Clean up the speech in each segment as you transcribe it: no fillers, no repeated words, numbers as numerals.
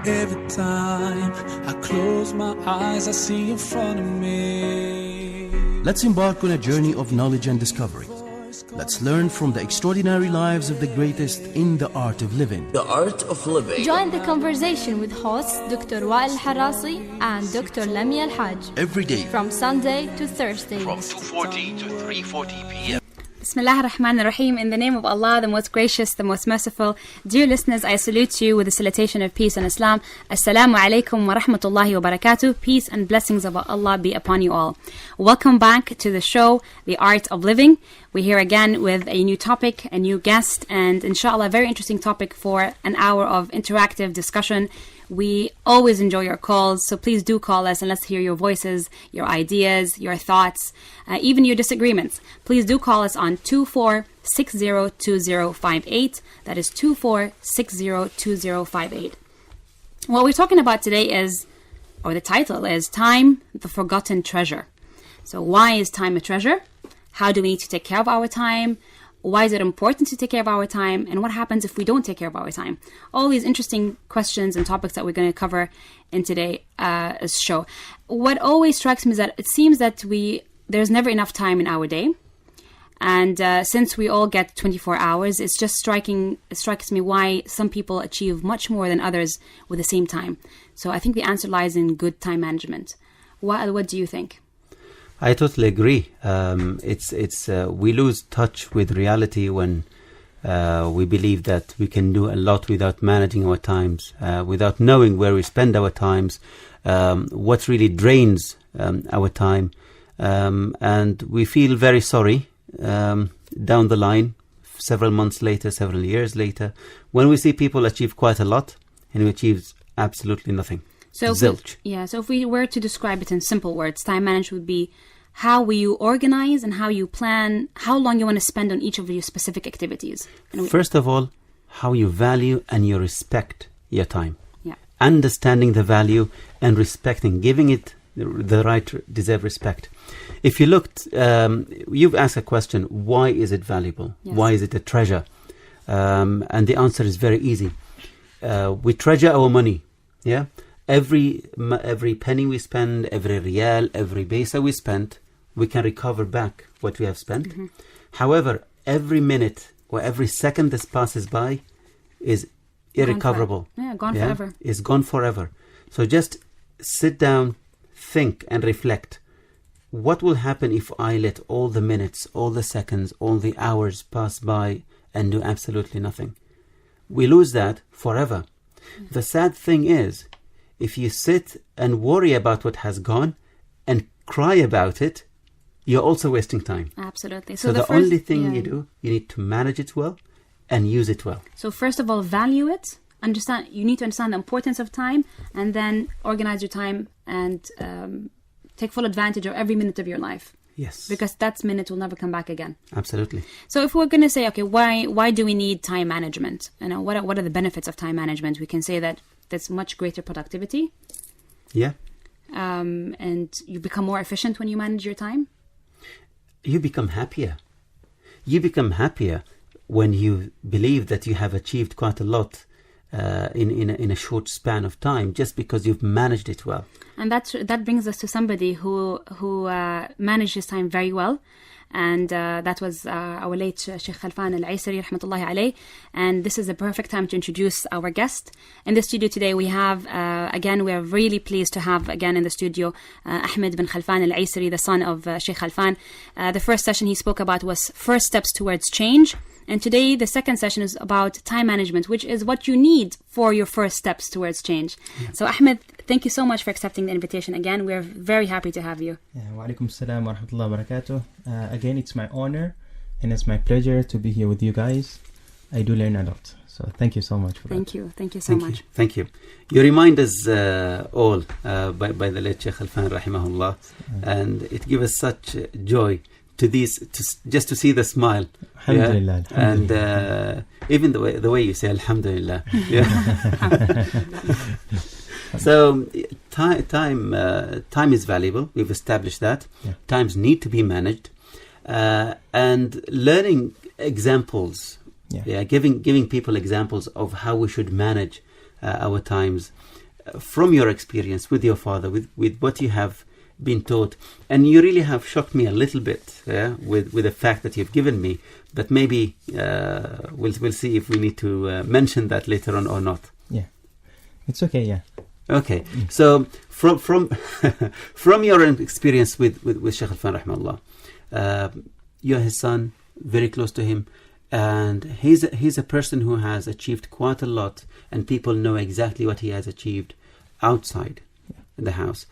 Every time I close my eyes, I see in front of me. Let's embark on a journey of knowledge and discovery. Let's learn from the extraordinary lives of the greatest in the art of living. The Art of Living. Join the conversation with hosts Dr. Wael Harasi and Dr. Lamia Al-Haj. Every day. From Sunday to Thursday. From 2:40 to 3:40 p.m. Bismillah ar-Rahman ar-Rahim. In the name of Allah, the most gracious, the most merciful. Dear listeners, I salute you with the salutation of peace and Islam. Assalamu alaikum wa rahmatullahi wa barakatuh. Peace and blessings of Allah be upon you all. Welcome back to the show, The Art of Living. We're here again with a new topic, a new guest, and inshallah, a very interesting topic for an hour of interactive discussion. We always enjoy your calls, so please do call us and let's hear your voices, your ideas, your thoughts, even your disagreements. Please do call us on 24602058. That is 24602058. What we're talking about today is, or the title is, Time, the Forgotten Treasure. So why is time a treasure? How do we need to take care of our time? Why is it important to take care of our time? And what happens if we don't take care of our time? All these interesting questions and topics that we're going to cover in today's show. What always strikes me is that it seems that there's never enough time in our day. And since we all get 24 hours, it strikes me why some people achieve much more than others with the same time. So I think the answer lies in good time management. What do you think? I totally agree. We lose touch with reality when we believe that we can do a lot without managing our times, without knowing where we spend our times, what really drains our time, and we feel very sorry down the line, several months later, several years later, when we see people achieve quite a lot and who achieves absolutely nothing. So Zilch. So if we were to describe it in simple words, time management would be how you organize and how you plan, how long you want to spend on each of your specific activities. First of all, how you value and you respect your time. Yeah. Understanding the value and respecting, giving it the right to deserve respect. If you looked, you've asked a question, why is it valuable? Yes. Why is it a treasure? And the answer is very easy. We treasure our money. Yeah. Every penny we spend, every riyal, every paisa we spend, we can recover back what we have spent. Mm-hmm. However, every minute or every second that passes by is irrecoverable. Gone forever. It's gone forever. So just sit down, think and reflect. What will happen if I let all the minutes, all the seconds, all the hours pass by and do absolutely nothing? We lose that forever. Mm-hmm. The sad thing is, if you sit and worry about what has gone and cry about it, you're also wasting time. Absolutely. So the only thing you do, you need to manage it well and use it well. So first of all, value it. You need to understand the importance of time, and then organize your time and take full advantage of every minute of your life. Yes. Because that minute will never come back again. Absolutely. So if we're going to say, okay, why do we need time management? What are the benefits of time management? We can say that there's much greater productivity. Yeah. And you become more efficient when you manage your time. You become happier. You become happier when you believe that you have achieved quite a lot in a short span of time, just because you've managed it well. And that brings us to somebody who managed his time very well. And that was our late Sheikh Khalfan Al-Aysari rahmatullahi alayh. And this is a perfect time to introduce our guest. In the studio today we have, again, we are really pleased to have again in the studio Ahmed bin Khalfan Al-Aysari, the son of Sheikh Khalfan. The first session he spoke about was first steps towards change. And today the second session is about time management, which is what you need for your first steps towards change. Yeah. So Ahmed, thank you so much for accepting the invitation again. We're very happy to have you. Wa alaikum salam wa rahmatullahi wa barakatuh. Again, it's my honor and it's my pleasure to be here with you guys. I do learn a lot. So thank you so much for that. Thank you so much. Thank you. You remind us all by the late Sheikh Khalfan rahimahullah, and it gives us such joy just to see the smile. Alhamdulillah. Yeah? And even the way you say Alhamdulillah. Yeah. So time is valuable. We've established that. Yeah. Times need to be managed, and learning examples. Yeah, giving people examples of how we should manage our times. From your experience with your father, with what you have been taught, and you really have shocked me a little bit with the fact that you've given me, but maybe we'll see if we need to mention that later on or not. Yeah, it's okay. Yeah. Okay, so from from your experience with Sheikh Alfan rahimahullah, you're his son, very close to him, and he's a person who has achieved quite a lot, and people know exactly what he has achieved outside the house.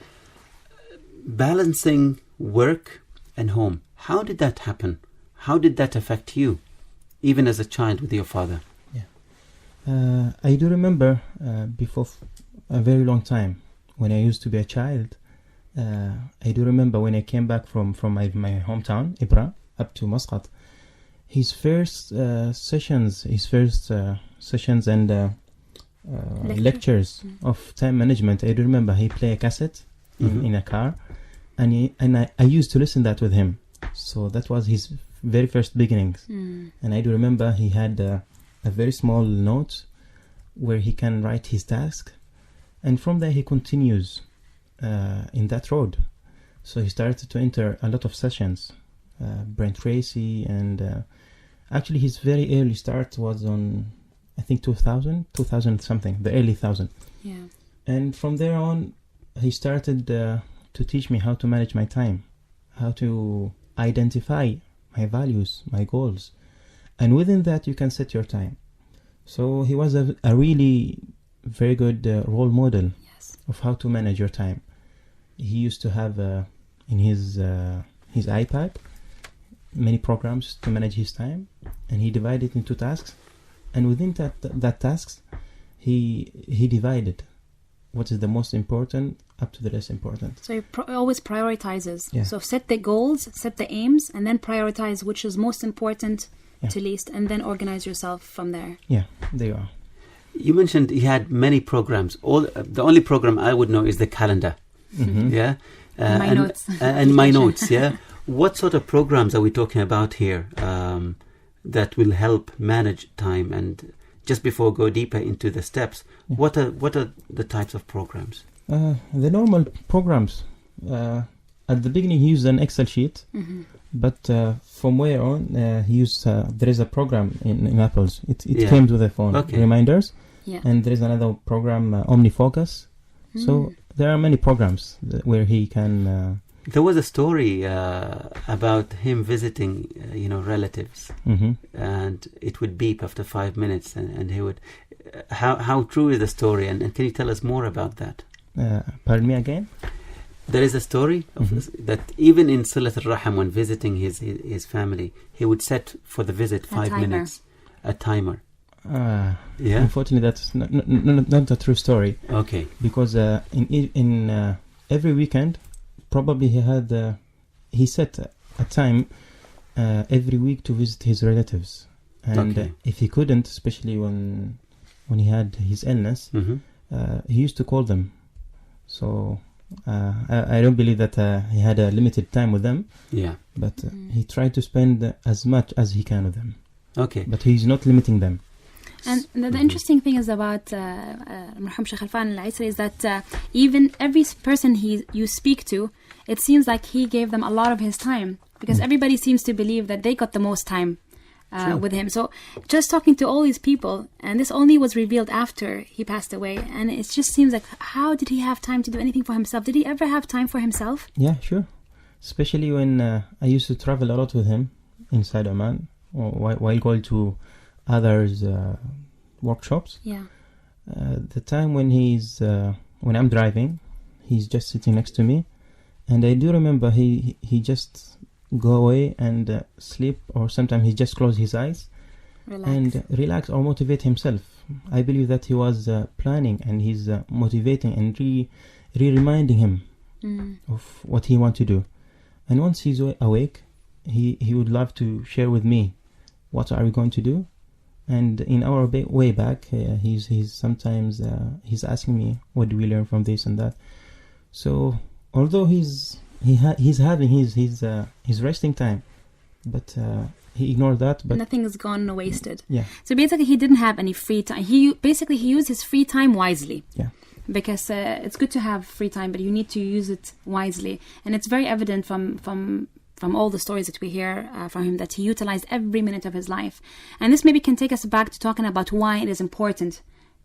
Balancing work and home, how did that happen? How did that affect you, even as a child with your father? Yeah, I do remember before a very long time when I used to be a child. I do remember when I came back from my hometown, Ibra, up to Muscat. His first sessions and lectures of time management. I do remember he played a cassette in a car, and I used to listen that with him. So that was his very first beginnings. And I do remember he had a very small note where he can write his task, and from there he continues in that road. So he started to enter a lot of sessions, Brent Tracy, and actually his very early start was on, I think 2000 something, the early 1000. Yeah. And from there on, he started to teach me how to manage my time, how to identify my values, my goals, and within that you can set your time. So he was a really very good role model of how to manage your time. He used to have in his iPad many programs to manage his time, and he divided into tasks, and within that tasks he divided what is the most important up to the less important. So he always prioritizes. Yeah. So set the goals, set the aims, and then prioritize which is most important to least, and then organize yourself from there. Yeah, there you are. You mentioned he had many programs. The only program I would know is the calendar. Yeah, My notes. and my notes. Yeah, what sort of programs are we talking about here that will help manage time? And just before we go deeper into the steps, what are the types of programs? The normal programs. At the beginning, he used an Excel sheet, but from where on, he used. There is a program in Apple's. It came with the phone. Reminders. Yeah. And there is another program, OmniFocus. So there are many programs where he can. There was a story about him visiting, relatives, and it would beep after 5 minutes, and he would. How true is the story? And can you tell us more about that? Pardon me again? There is a story of that even in Silat al-Rahim, when visiting his family, he would set for the visit 5 minutes, a timer. Yeah. Unfortunately, that's not a true story. Okay. Because in every weekend, probably he set a time every week to visit his relatives, and if he couldn't, especially when he had his illness, he used to call them. So I don't believe that he had a limited time with them. Yeah. But he tried to spend as much as he can with them. Okay. But he's not limiting them. And the interesting thing is about Marhum Sheikh Alfan Al-Aisri is that even every person you speak to, it seems like he gave them a lot of his time, because everybody seems to believe that they got the most time with him. So just talking to all these people, and this only was revealed after he passed away, and it just seems like, how did he have time to do anything for himself? Did he ever have time for himself? Yeah, sure. Especially when I used to travel a lot with him inside Oman, or while going to others' workshops. Yeah. The time when when I'm driving, he's just sitting next to me, and I do remember he just go away and sleep, or sometimes he just close his eyes and relax or motivate himself. I believe that he was planning, and he's motivating and reminding him of what he want to do. And once he's awake, he would love to share with me what are we going to do. And in our way back, he's sometimes he's asking me, what do we learn from this and that? So although he's having his resting time, but he ignored that, but Nothing has gone wasted. yeah, So basically, he didn't have any free time. He used his free time wisely. yeah, Because it's good to have free time, but you need to use it wisely. And it's very evident from all the stories that we hear from him that he utilized every minute of his life. And this maybe can take us back to talking about why it is important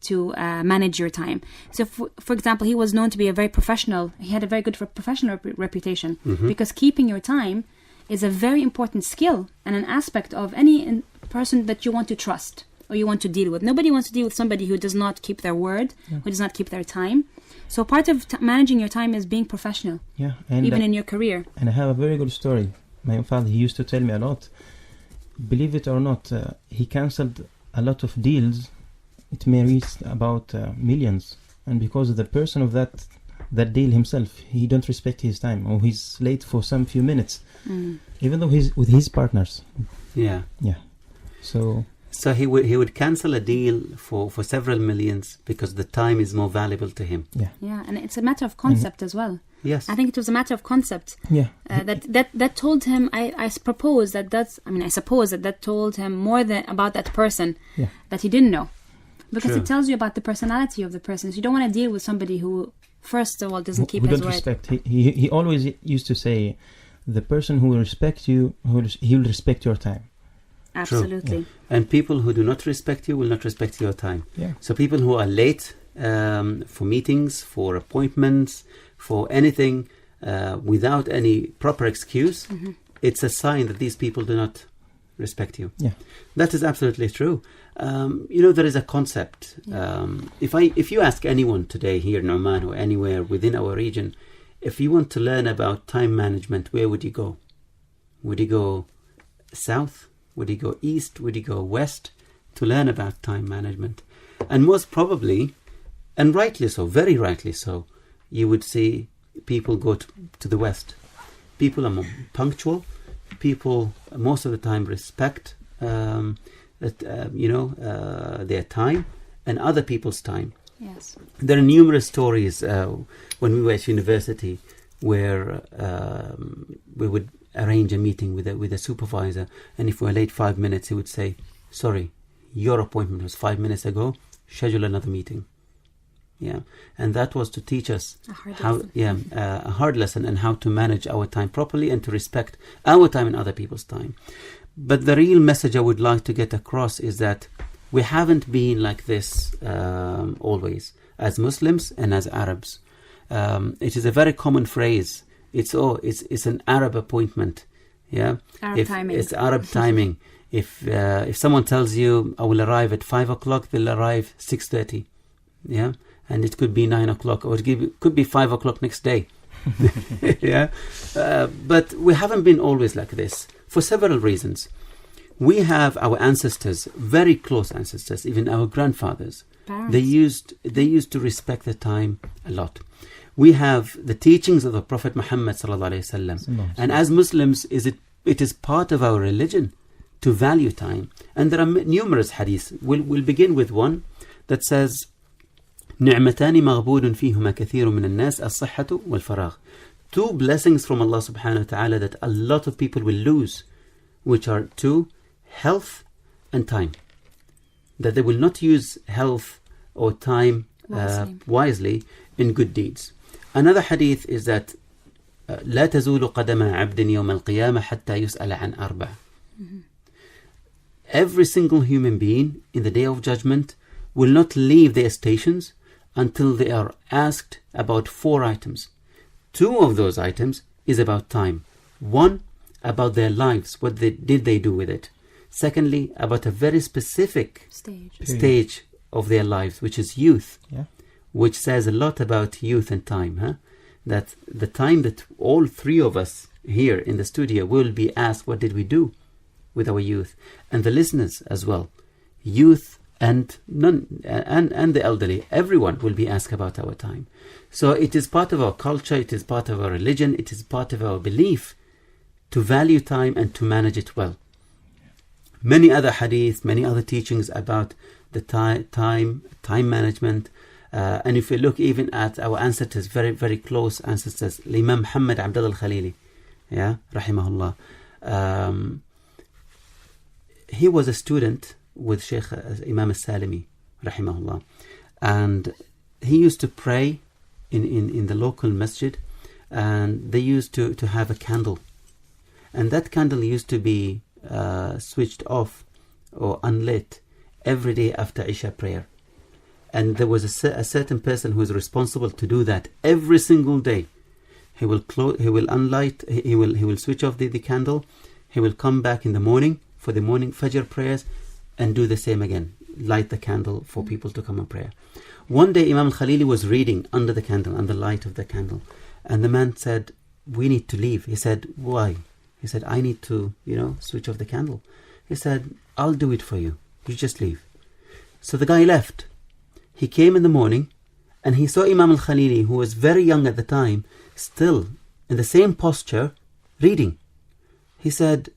to manage your time. So, for example, he was known to be a very professional. He had a very good professional reputation because keeping your time is a very important skill and an aspect of any person that you want to trust or you want to deal with. Nobody wants to deal with somebody who does not keep their word, who does not keep their time. So part of managing your time is being professional, yeah. And even in your career. And I have a very good story. My father, he used to tell me a lot. Believe it or not, he cancelled a lot of deals. It may reach about millions, and because of the person of that deal himself, he don't respect his time, or he's late for some few minutes, even though he's with his partners. Yeah. Yeah. So he would cancel a deal for several millions because the time is more valuable to him. yeah, Yeah, and it's a matter of concept as well. Yes. I think it was a matter of concept yeah, that told him. I suppose that told him more about that person yeah, that he didn't know, because True. it tells you about the personality of the person. So you don't want to deal with somebody who, first of all, doesn't keep who his don't word. respect. He always used to say, the person who will respect you, he will respect your time. Absolutely. And people who do not respect you will not respect your time. Yeah, So people who are late for meetings, for appointments, for anything, without any proper excuse, it's a sign that these people do not respect you. yeah, That is absolutely true. There is a concept. If you ask anyone today here in Oman or anywhere within our region, if you want to learn about time management, where would you go? Would you go south? Would you go east? Would you go west to learn about time management? And most probably, and rightly so, very rightly so, you would see people go to the west. People are more punctual. People most of the time respect their time and other people's time. Yes. There are numerous stories when we were at university where we would arrange a meeting with a supervisor, and if we were late 5 minutes, he would say, "Sorry, your appointment was 5 minutes ago. Schedule another meeting." Yeah, and that was to teach us A hard how, lesson. a hard lesson, and how to manage our time properly and to respect our time and other people's time. But the real message I would like to get across is that we haven't been like this always as Muslims and as Arabs. It is a very common phrase. It's an Arab appointment. Yeah, Arab timing. It's Arab timing. If someone tells you I will arrive at 5 o'clock, they'll arrive 6:30. Yeah, and it could be 9 o'clock, or it could be 5 o'clock next day. Yeah, but we haven't been always like this for several reasons. We have our ancestors, very close ancestors, even our grandfathers. Parents. They used to respect the time a lot. We have the teachings of the Prophet Muhammad sallallahu alaihi wasallam, and as Muslims, it is part of our religion to value time. And there are numerous hadiths. We'll begin with one that says, "نعمتان مغبون فيهما كثير من الناس الصحة والفراغ." Two blessings from Allah subhanahu wa ta'ala that a lot of people will lose, which are two, health and time. That they will not use health or time wisely in good deeds. Another hadith is that لا تزول قدم عبد يوم القيامة حتى يسأل عن أربع. Every single human being in the day of judgment will not leave their stations until they are asked about 4 items. 2 of those items is about time. 1, about their lives, what did they do with it. Secondly, about a very specific stage of their lives, which is youth. yeah, Which says a lot about youth and time, huh? That the time that all 3 of us here in the studio will be asked, what did we do with our youth? And the listeners as well. Youth and the elderly, everyone will be asked about our time. So it is part of our culture, it is part of our religion, it is part of our belief to value time and to manage it well. Many other hadith, many other teachings about the time management. And if we look even at our ancestors, very, very close ancestors, Imam Muhammad Abdullah al-Khalili, yeah, rahimahullah. he was a student with Sheikh Imam al-Salimi, rahimahullah. And he used to pray in the local masjid, and they used to have a candle. And that candle used to be switched off or unlit every day after Isha prayer. And there was a certain person who is responsible to do that every single day. He will unlight, he will switch off the candle. He will come back in the morning for the morning Fajr prayers and do the same again. Light the candle for people to come and pray. One day Imam al-Khalili was reading under the candle, under the light of the candle. And the man said, "We need to leave." He said, "Why?" He said, "I need to, switch off the candle." He said, "I'll do it for you. You just leave." So the guy left. He came in the morning and he saw Imam al-Khalili, who was very young at the time, still in the same posture, reading. He said,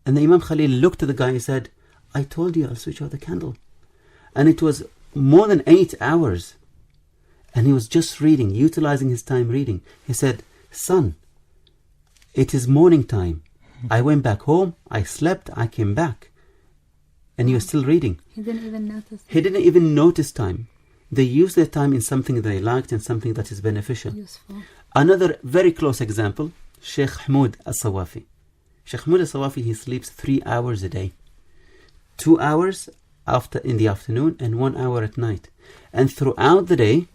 and the Imam Khalil looked at the guy and said, "I told you I'll switch off the candle." And it was more than 8 hours. And he was just reading, utilizing his time reading. He said, "Son, it is morning time. I went back home, I slept, I came back. And you're still reading." He didn't even notice. He didn't even notice time. They use their time in something that they liked and something that is beneficial. Useful. Another very close example, Sheikh Hamoud al-Sawafi. Sheikh Hamoud al-Sawafi, he sleeps 3 hours a day. 2 hours in the afternoon and 1 hour at night. And throughout the day,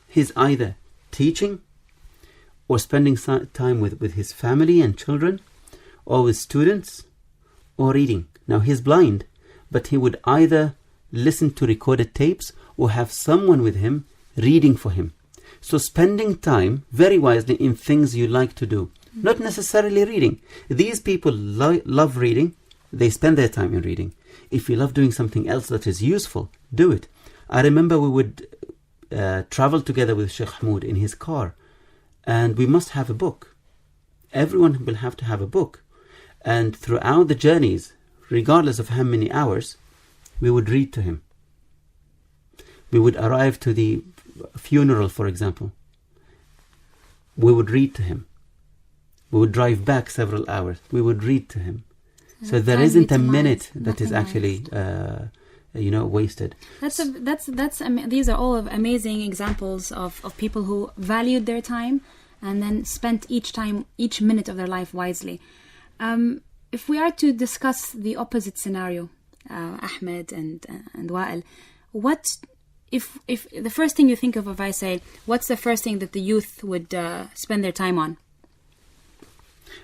he's either teaching or spending time with his family and children, or with students, or reading. Now he's blind, but he would either listen to recorded tapes or have someone with him reading for him. So spending time very wisely in things you like to do, not necessarily reading. These people love reading, they spend their time in reading. If you love doing something else that is useful, do it. I remember we would travel together with Sheikh Hamoud in his car, and we must have a book. Everyone will have to have a book. And throughout the journeys, regardless of how many hours, we would read to him. We would arrive to the funeral, for example. We would read to him. We would drive back several hours. We would read to him. So there isn't a minute that is actually, wasted. These are all of amazing examples of people who valued their time and then spent each minute of their life wisely. If we are to discuss the opposite scenario, Ahmed and Wa'il, what if the first thing you think of if I say, what's the first thing that the youth would spend their time on?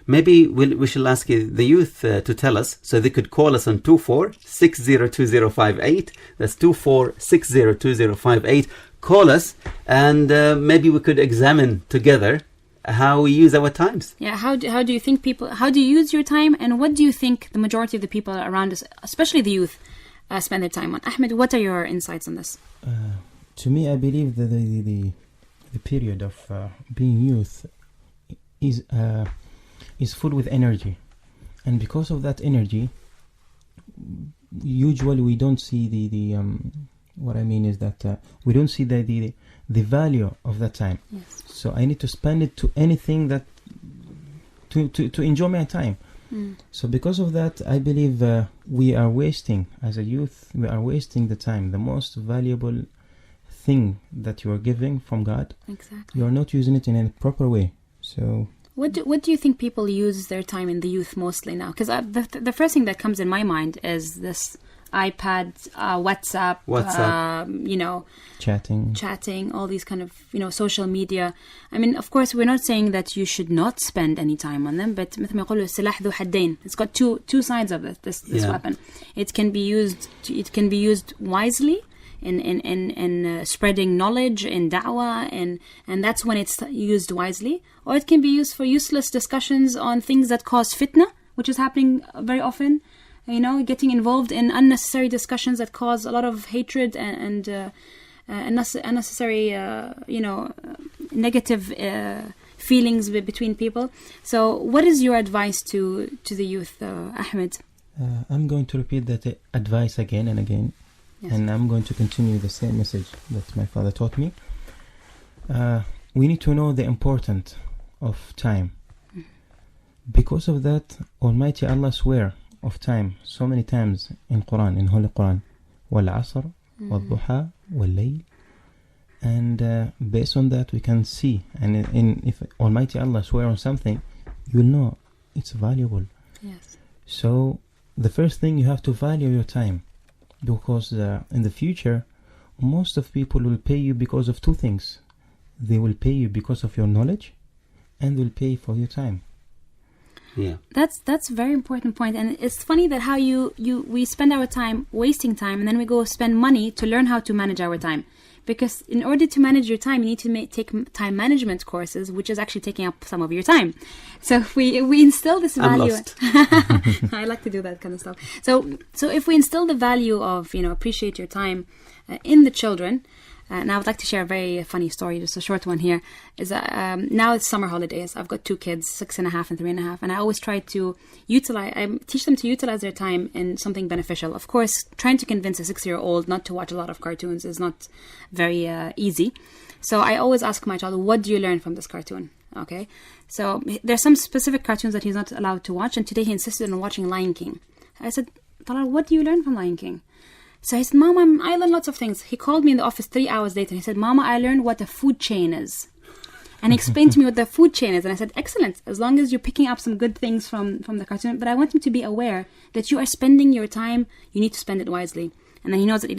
Maybe we shall ask the youth to tell us, so they could call us on 24602058. That's 24602058. Call us, and maybe we could examine together how we use our times. Yeah, how do you think how do you use your time, and what do you think the majority of the people around us, especially the youth, spend their time on? Ahmed, what are your insights on this? To me, I believe that the period of being youth is full with energy, and because of that energy, usually we don't see the what I mean is that we don't see the value of that time. Yes. So I need to spend it to anything that to enjoy my time. So because of that, I believe we are wasting, as a youth, we are wasting the time, the most valuable thing that you are giving from God. Exactly. You are not using it in a proper way. So what do you think people use their time in the youth mostly now? Because the first thing that comes in my mind is this iPad, WhatsApp, chatting, all these kind of, social media. I mean, of course, we're not saying that you should not spend any time on them, but مثل ما يقولوا السلاح ذو حدين. It's got two sides of it. This weapon. It can be used wisely in spreading knowledge, in da'wah, and that's when it's used wisely. Or it can be used for useless discussions on things that cause fitna, which is happening very often. Getting involved in unnecessary discussions that cause a lot of hatred and unnecessary, negative feelings between people. So, what is your advice to the youth, Ahmed? I'm going to repeat that advice again and again, yes. And I'm going to continue the same message that my father taught me. We need to know the importance of time. Because of that, Almighty Allah swear of time so many times in Quran, in Holy Quran. وَالْعَصْرِ وَالضُّحَى وَاللَّيْلِ. And based on that we can see, and if Almighty Allah swear on something, you'll know it's valuable. Yes. So the first thing, you have to value your time, because in the future most of people will pay you because of two things. They will pay you because of your knowledge, and will pay for your time. Yeah. That's a very important point. And it's funny that how we spend our time wasting time, and then we go spend money to learn how to manage our time. Because in order to manage your time, you need to take time management courses, which is actually taking up some of your time. So if we instill this value, I'm lost. I like to do that kind of stuff. So if we instill the value of appreciate your time in the children. And I would like to share a very funny story, just a short one here. Is now it's summer holidays. I've got 2 kids, 6.5 and 3.5, and I always try to teach them to utilize their time in something beneficial. Of course, trying to convince a 6-year-old not to watch a lot of cartoons is not very easy. So I always ask my child, what do you learn from this cartoon? Okay, so there's some specific cartoons that he's not allowed to watch, and today he insisted on watching Lion King. I said, Talal, what do you learn from Lion King? So he said, Mama, I learned lots of things. He called me in the office 3 hours later and he said, Mama, I learned what a food chain is. And he explained to me what the food chain is. And I said, excellent, as long as you're picking up some good things from the cartoon. But I want him to be aware that you are spending your time, you need to spend it wisely. And then he knows that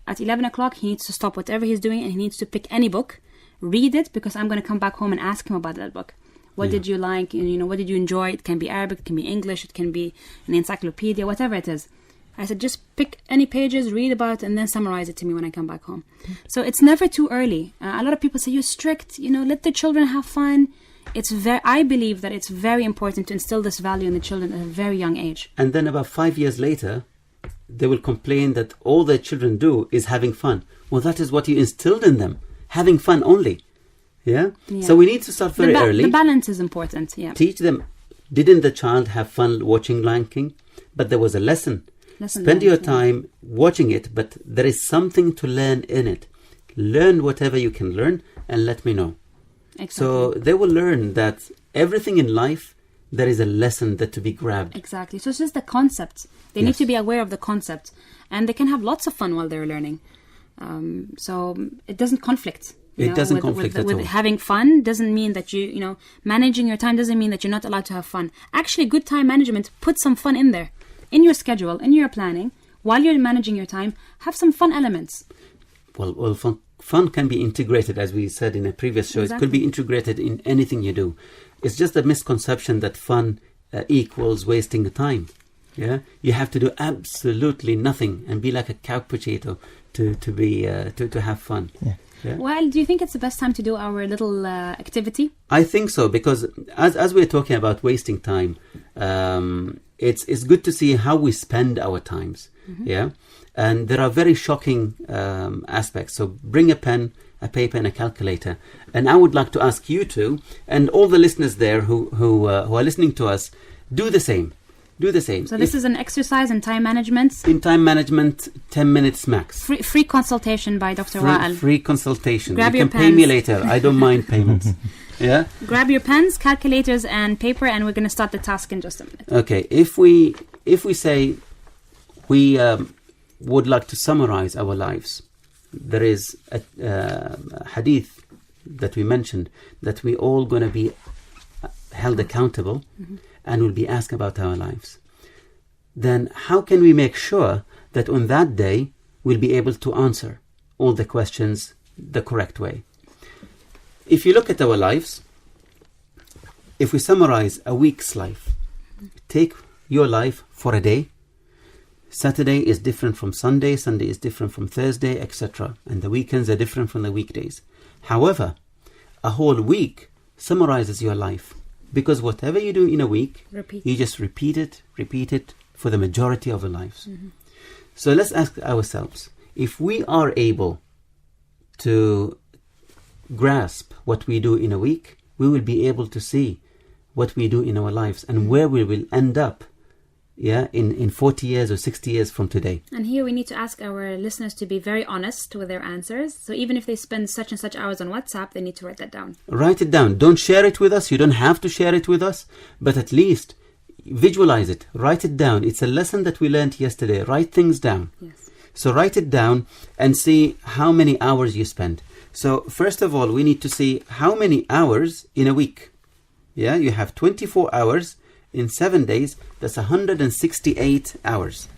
at 11 o'clock, he needs to stop whatever he's doing and he needs to pick any book, read it, because I'm going to come back home and ask him about that book. What did you like? What did you enjoy? It can be Arabic, it can be English, it can be an encyclopedia, whatever it is. I said, just pick any pages, read about it, and then summarize it to me when I come back home. So it's never too early. A lot of people say, you're strict, let the children have fun. I believe that it's very important to instill this value in the children at a very young age. And then about 5 years later, they will complain that all their children do is having fun. Well, that is what you instilled in them, having fun only. Yeah? So we need to start very early. The balance is important, yeah. Teach them, didn't the child have fun watching Lion King? But there was a lesson. Spend your time watching it, but there is something to learn in it. Learn whatever you can learn and let me know. Exactly. So they will learn that everything in life, there is a lesson that to be grabbed. Exactly. So it's just the concept. They need to be aware of the concept. And they can have lots of fun while they're learning. So it doesn't conflict. It doesn't conflict at all. With having fun doesn't mean that managing your time doesn't mean that you're not allowed to have fun. Actually, good time management, put some fun in there. In your schedule, in your planning, while you're managing your time, have some fun elements. Well, fun can be integrated, as we said in a previous show. Exactly. It could be integrated in anything you do. It's just a misconception that fun equals wasting the time. Yeah, you have to do absolutely nothing and be like a couch potato to have fun. Yeah. Yeah. Well, do you think it's the best time to do our little activity? I think so, because as we're talking about wasting time, it's good to see how we spend our times. Mm-hmm. Yeah, and there are very shocking aspects. So bring a pen, a paper, and a calculator. And I would like to ask you two, and all the listeners there who are listening to us, do the same. Do the same. So this is an exercise in time management? In time management, 10 minutes max. Free consultation by Dr. Wael. Free consultation. Grab you your can pay me later. I don't mind payments. Yeah. Grab your pens, calculators, and paper, and we're going to start the task in just a minute. Okay. If we say we would like to summarize our lives, there is a hadith that we mentioned that we all going to be held accountable. Mm-hmm. And will be asked about our lives. Then how can we make sure that on that day we'll be able to answer all the questions the correct way? If you look at our lives, if we summarize a week's life, take your life for a day. Saturday is different from Sunday, Sunday is different from Thursday, etc. And the weekends are different from the weekdays. However, a whole week summarizes your life. Because whatever you do in a week, you just repeat it for the majority of our lives. Mm-hmm. So let's ask ourselves, if we are able to grasp what we do in a week, we will be able to see what we do in our lives and where we will end up in 40 years or 60 years from today. And here we need to ask our listeners to be very honest with their answers. So even if they spend such and such hours on WhatsApp, they need to write that down. Write it down. Don't share it with us. You don't have to share it with us. But at least visualize it, write it down. It's a lesson that we learned yesterday. Write things down. Yes. So write it down and see how many hours you spend. So first of all, we need to see how many hours in a week. Yeah, you have 24 hours in 7 days. That's 168 hours.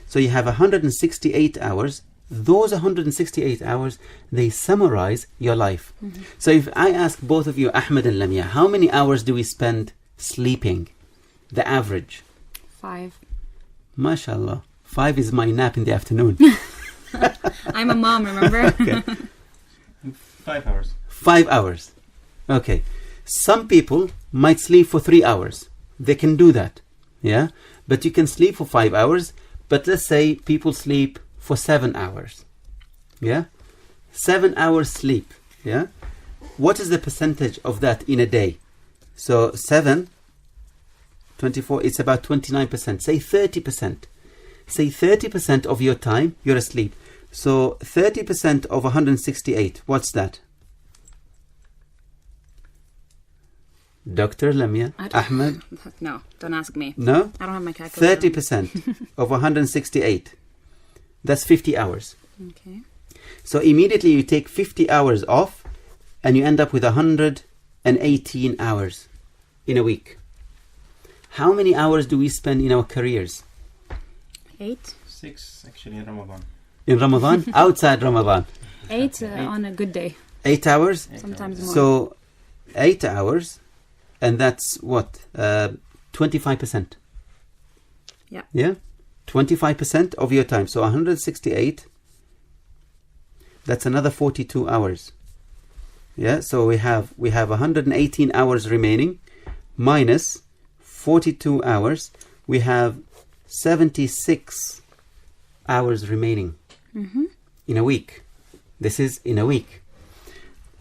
So you have 168 hours. Those 168 hours, they summarize your life. So if I ask both of you, Ahmed and Lamia, how many hours do we spend sleeping? The average? 5. MashaAllah. 5 is my nap in the afternoon. I'm a mom, remember? Okay. 5 hours. 5 hours. Okay. Some people might sleep for 3 hours. They can do that. Yeah. But you can sleep for 5 hours. But let's say people sleep for 7 hours. Yeah. 7 hours sleep. Yeah. What is the percentage of that in a day? So 7, 24, it's about 29%. Say 30%. Say 30% of your time you're asleep. So 30% of 168, what's that? Dr. Lamia, Ahmed? No, don't ask me. No? I don't have my calculator. 30% of 168. That's 50 hours. Okay. So immediately you take 50 hours off and you end up with 118 hours in a week. How many hours do we spend in our careers? 8. 6 actually in Ramadan. In Ramadan? Outside Ramadan? 8 on a good day. 8 hours? Sometimes more. So 8 hours, and that's what? 25%. Yeah. Yeah? 25% of your time. So 168, that's another 42 hours. Yeah, so we have 118 hours remaining minus 42 hours. We have 76 hours remaining in a week. This is in a week.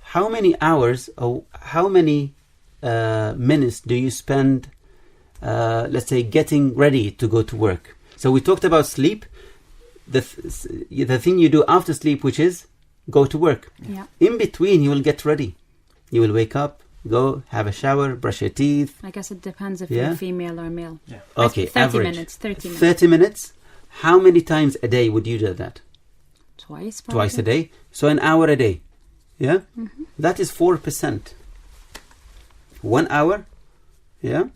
How many hours or how many minutes do you spend, let's say, getting ready to go to work? So we talked about sleep, the thing you do after sleep, which is go to work. Yeah. In between, you will get ready. You will wake up, go have a shower, brush your teeth. I guess it depends if Yeah. you're female or male. Yeah. Okay, 30 average. minutes, 30 minutes. 30 minutes. How many times a day would you do that? Twice, probably. Twice a day. So an hour a day. Yeah? That is 4%. 1 hour. Yeah?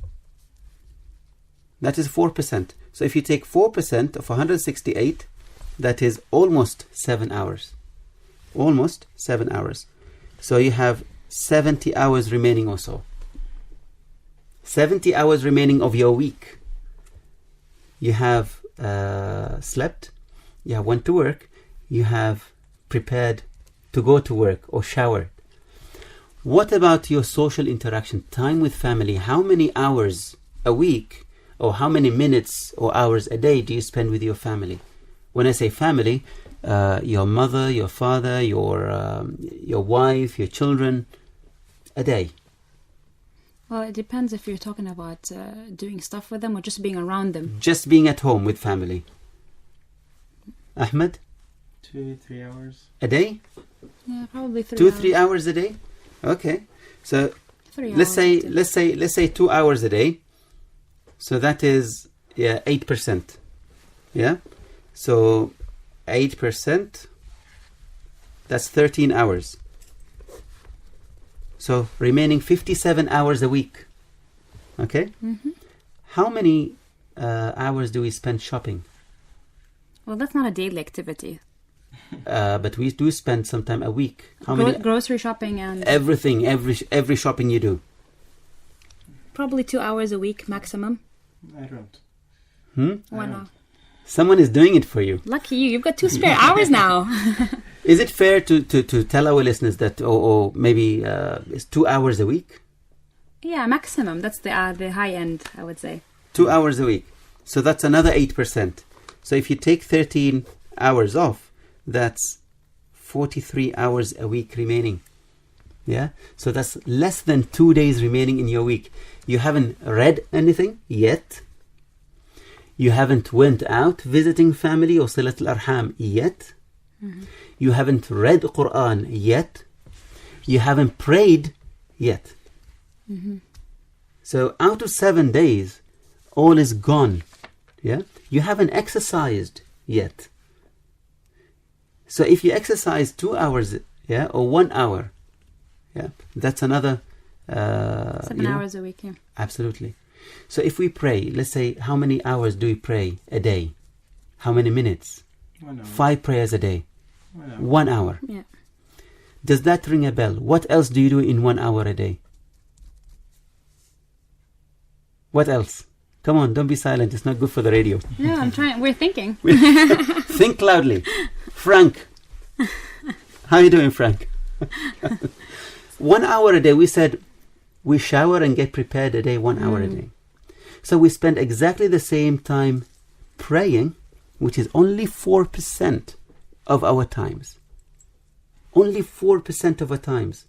That is 4%. So if you take 4% of 168, that is almost 7 hours. Almost 7 hours. So you have 70 hours remaining or so. 70 hours remaining of your week. You have slept, you have went to work, you have prepared to go to work or showered. What about your social interaction, time with family? How many hours a week or how many minutes or hours a day do you spend with your family? When I say family, your mother, your father, your wife, your children, a day. Well, it depends if you're talking about doing stuff with them or just being around them. Just being at home with family. Ahmed? 2-3 hours. A day? Yeah, probably 3 2-3 hours a day? Okay. So 3 let's hours. say 2 hours a day. So that is 8%. Yeah? So 8%, that's 13 hours. So remaining 57 hours a week. Okay? How many hours do we spend shopping? Well, that's not a daily activity. But we do spend sometime a week. How many? Grocery shopping and Everything, every shopping you do. probably 2 hours a week maximum. I don't. 1 hour. Someone is doing it for you. Lucky you, you've got 2 spare hours now. Is it fair to tell our listeners that, or maybe it's 2 hours a week? Yeah, maximum. That's the high end, I would say. 2 hours a week. So that's another 8%. So if you take 13 hours off, that's 43 hours a week remaining. Yeah? So that's less than 2 days remaining in your week. You haven't read anything yet. You haven't went out visiting family or Silat al-Arham yet. You haven't read Quran yet. You haven't prayed yet. So out of 7 days, all is gone. Yeah, you haven't exercised yet. So if you exercise 2 hours, yeah, or 1 hour, yeah, that's another 7 hours a week. Yeah. Absolutely. So if we pray, let's say, how many hours do we pray a day? How many minutes? 1 hour. 5 prayers a day. 1 hour. Yeah. Does that ring a bell? What else do you do in 1 hour a day? What else? Come on, don't be silent. It's not good for the radio. No, I'm trying. We're thinking. Think loudly. Frank. How are you doing, Frank? 1 hour a day. We said we shower and get prepared a day, 1 hour a day. So we spend exactly the same time praying, which is only 4% of our times. Only 4% of our times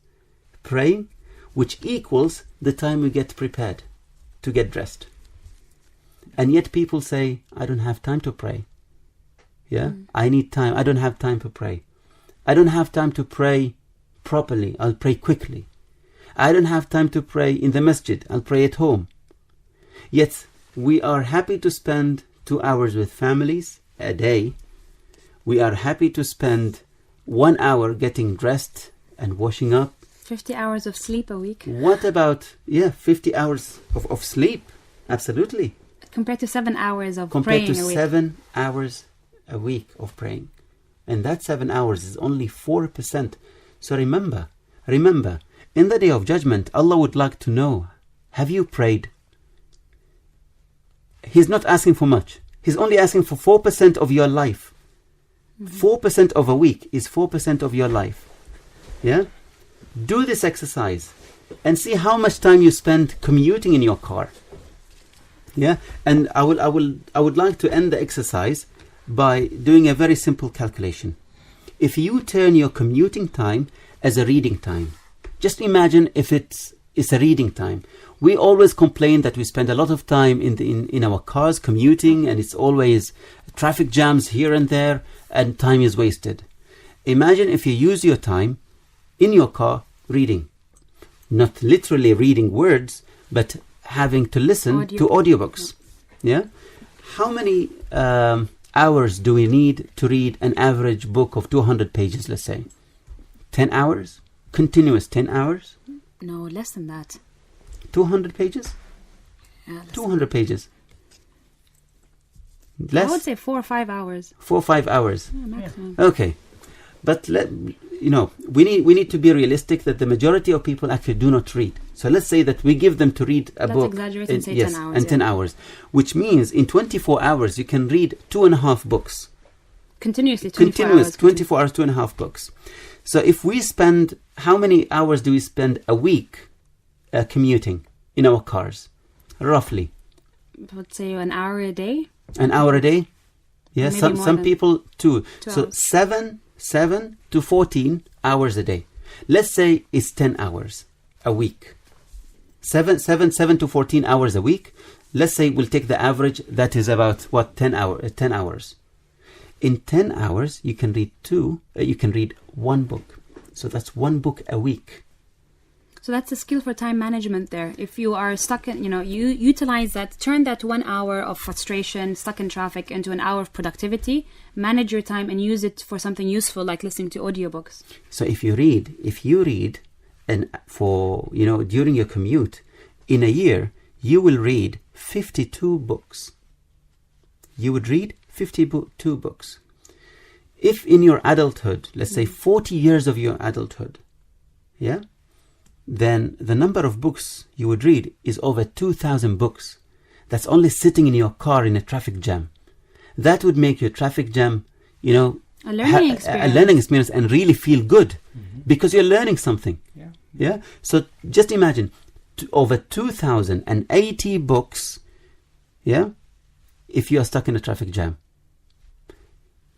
praying, which equals the time we get prepared to get dressed. And yet people say, I don't have time to pray. Yeah, I need time. I don't have time to pray. I don't have time to pray properly. I'll pray quickly. I don't have time to pray in the masjid. I'll pray at home. Yet we are happy to spend 2 hours with families a day. We are happy to spend 1 hour getting dressed and washing up. 50 hours of sleep a week. What about, 50 hours of sleep? Absolutely. Compared to 7 hours of Compared praying to a week. 7 hours a week of praying. And that 7 hours is only 4%. So remember, in the day of judgment, Allah would like to know, have you prayed? He's not asking for much. He's only asking for 4% of your life. 4% of a week is 4% of your life. Yeah? Do this exercise and see how much time you spend commuting in your car. Yeah? And I would like to end the exercise by doing a very simple calculation. If you turn your commuting time as a reading time, just imagine if it's a reading time. We always complain that we spend a lot of time in our cars commuting, and it's always traffic jams here and there, and time is wasted. Imagine if you use your time in your car reading. Not literally reading words, but having to listen to audiobooks. Yeah? How many hours do we need to read an average book of 200 pages, let's say? 10 hours? Continuous 10 hours? No, less than that. 200 pages? 200 pages. Less? I would say 4 or 5 hours. 4 or 5 hours. Yeah, maximum. Okay. But we need to be realistic that the majority of people actually do not read. So let's say that we give them to read a book. That's exaggerating, say 10 hours. And 10 hours. Which means in 24 hours you can read 2.5 books. Continuously, 24 hours. 24 hours, 2.5 books. So if we spend, how many hours do we spend a week commuting in our cars? Roughly. I would say an hour a day. An hour a day? Yeah, Maybe some people 2. 2 So hours. 7 to 14 hours a day. Let's say it's 10 hours a week. 7 to 14 hours a week. Let's say we'll take the average. That is about 10 hours. In 10 hours, you can read 1 book. So that's 1 book a week. So that's a skill for time management there. If you are stuck in, you utilize that, turn that 1 hour of frustration, stuck in traffic, into an hour of productivity, manage your time and use it for something useful like listening to audiobooks. So if you read, and during your commute, in a year, you will read 52 books. You would read 52 books. If in your adulthood, let's say 40 years of your adulthood, yeah, then the number of books you would read is over 2,000 books. That's only sitting in your car in a traffic jam. That would make your traffic jam, a learning experience and really feel good because you're learning something. Yeah. So just imagine over 2,080 books. Yeah. If you are stuck in a traffic jam,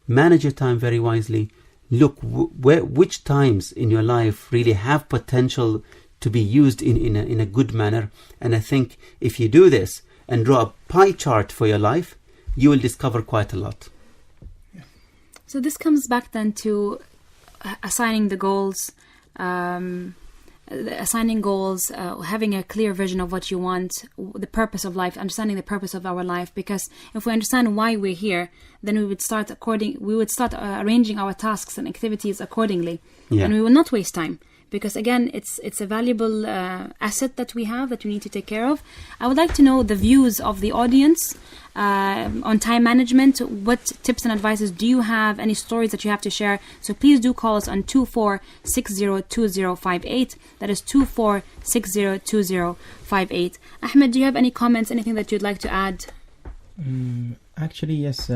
manage your time very wisely. Look which times in your life really have potential to be used in a good manner. And I think if you do this and draw a pie chart for your life, you will discover quite a lot. So this comes back then to assigning the goals, assigning goals, having a clear vision of what you want, the purpose of life, understanding the purpose of our life. Because if we understand why we're here, then we would start arranging our tasks and activities accordingly, and we will not waste time. Because again, it's a valuable asset that we have that we need to take care of. I would like to know the views of the audience on time management. What tips and advices do you have? Any stories that you have to share? So please do call us on 24602058. That is 24602058. Ahmed, do you have any comments? Anything that you'd like to add? Actually, yes.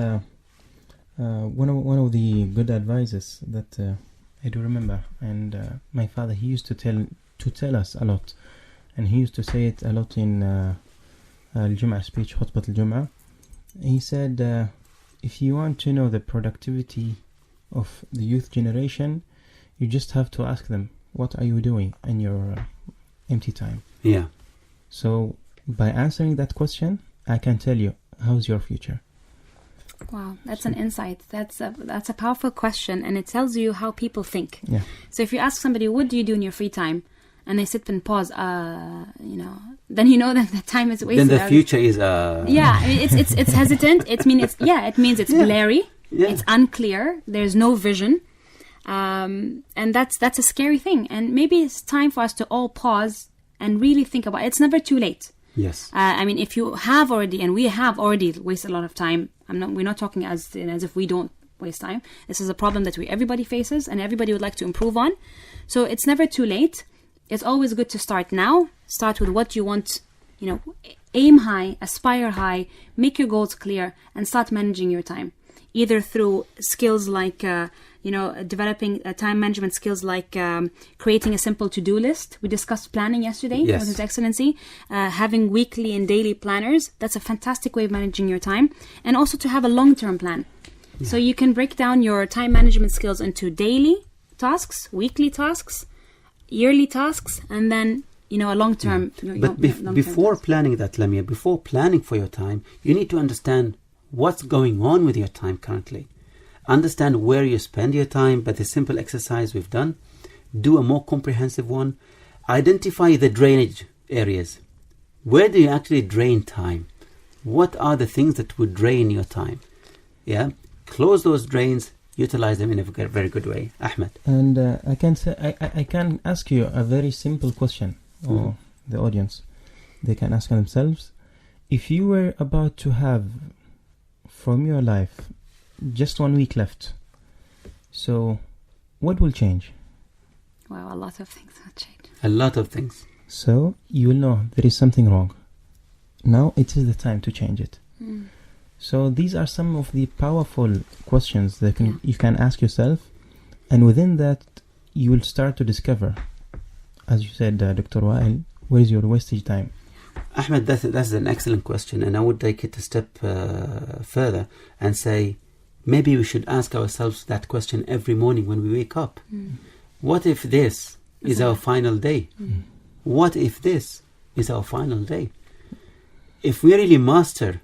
One of the good advices that I do remember, and my father, he used to tell us a lot, and he used to say it a lot in Al-Jum'ah speech, Khutbat Al-Jum'ah. He said, if you want to know the productivity of the youth generation, you just have to ask them, what are you doing in your empty time? Yeah. So by answering that question, I can tell you, how's your future? Wow, that's an insight. That's a powerful question, and it tells you how people think. Yeah. So if you ask somebody, what do you do in your free time? And they sit and pause, then you know that the time is wasted. Then the future is Yeah, I mean, it's hesitant. It means it's blurry. Yeah. It's unclear. There's no vision. And that's a scary thing. And maybe it's time for us to all pause and really think about it. It's never too late. Yes. I mean, if you have already, and we have already wasted a lot of time, we're not talking as if we don't waste time. This is a problem that everybody faces, and everybody would like to improve on. So it's never too late. It's always good to start now. Start with what you want. Aim high, aspire high, make your goals clear, and start managing your time. Either through skills like developing time management skills like creating a simple to-do list. We discussed planning yesterday with His Excellency. Having weekly and daily planners. That's a fantastic way of managing your time. And also to have a long-term plan. Yeah. So you can break down your time management skills into daily tasks, weekly tasks, yearly tasks, and then a long-term. But before planning that, Lamia, before planning for your time, you need to understand what's going on with your time currently. Understand where you spend your time by the simple exercise we've done. Do a more comprehensive one. Identify the drainage areas. Where do you actually drain time? What are the things that would drain your time? Yeah, close those drains. Utilize them in a very good way. Ahmed. And I can ask you a very simple question, or the audience, they can ask themselves. If you were about to have from your life just 1 week left, so what will change? Wow, a lot of things will change. A lot of things. So you will know there is something wrong. Now it is the time to change it. So these are some of the powerful questions that you can ask yourself, and within that you will start to discover, as you said, Dr. Wael, where is your wastage time? Ahmed, that's an excellent question, and I would take it a step further and say maybe we should ask ourselves that question every morning when we wake up. What if this is our final day? What if this is our final day? If we really master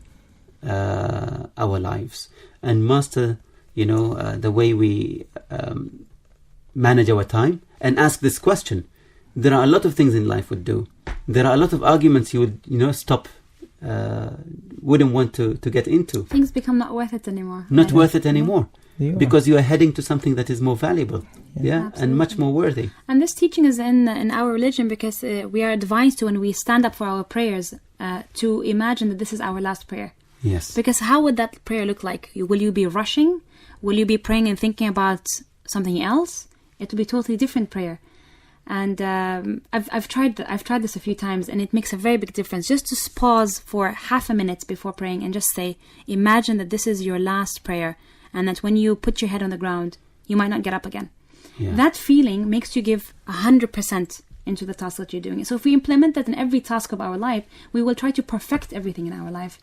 our lives and master the way we manage our time, and ask this question, there are a lot of things in life would do. There are a lot of arguments you would stop, wouldn't want to get into. Things become not worth it anymore. Not worth it anymore. Because you are heading to something that is more valuable, and much more worthy. And this teaching is in our religion, because we are advised to, when we stand up for our prayers, to imagine that this is our last prayer. Yes. Because how would that prayer look like? Will you be rushing? Will you be praying and thinking about something else? It will be a totally different prayer. And I've tried this a few times, and it makes a very big difference. Just to pause for half a minute before praying and just say, imagine that this is your last prayer, and that when you put your head on the ground, you might not get up again. Yeah. That feeling makes you give 100% into the task that you're doing. So if we implement that in every task of our life, we will try to perfect everything in our life.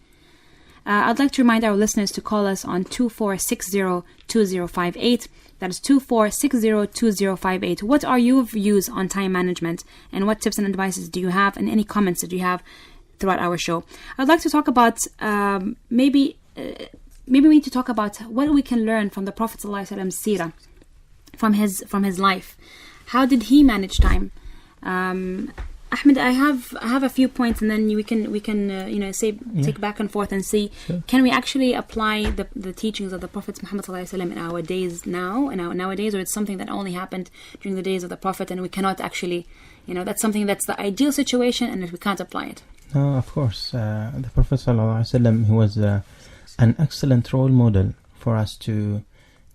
I'd like to remind our listeners to call us on 24602058. That is 24602058. What are your views on time management, and what tips and advices do you have, and any comments that you have throughout our show? I'd like to talk about maybe we need to talk about what we can learn from the Prophet ﷺ seerah, from his life. How did he manage time? Ahmed, I have a few points, and then we can take back and forth and see, can we actually apply the teachings of the Prophet Muhammad ﷺ in our days now, nowadays, or it's something that only happened during the days of the Prophet, and we cannot actually, that's something that's the ideal situation, and we can't apply it. No, of course. The Prophet ﷺ, he was an excellent role model for us to,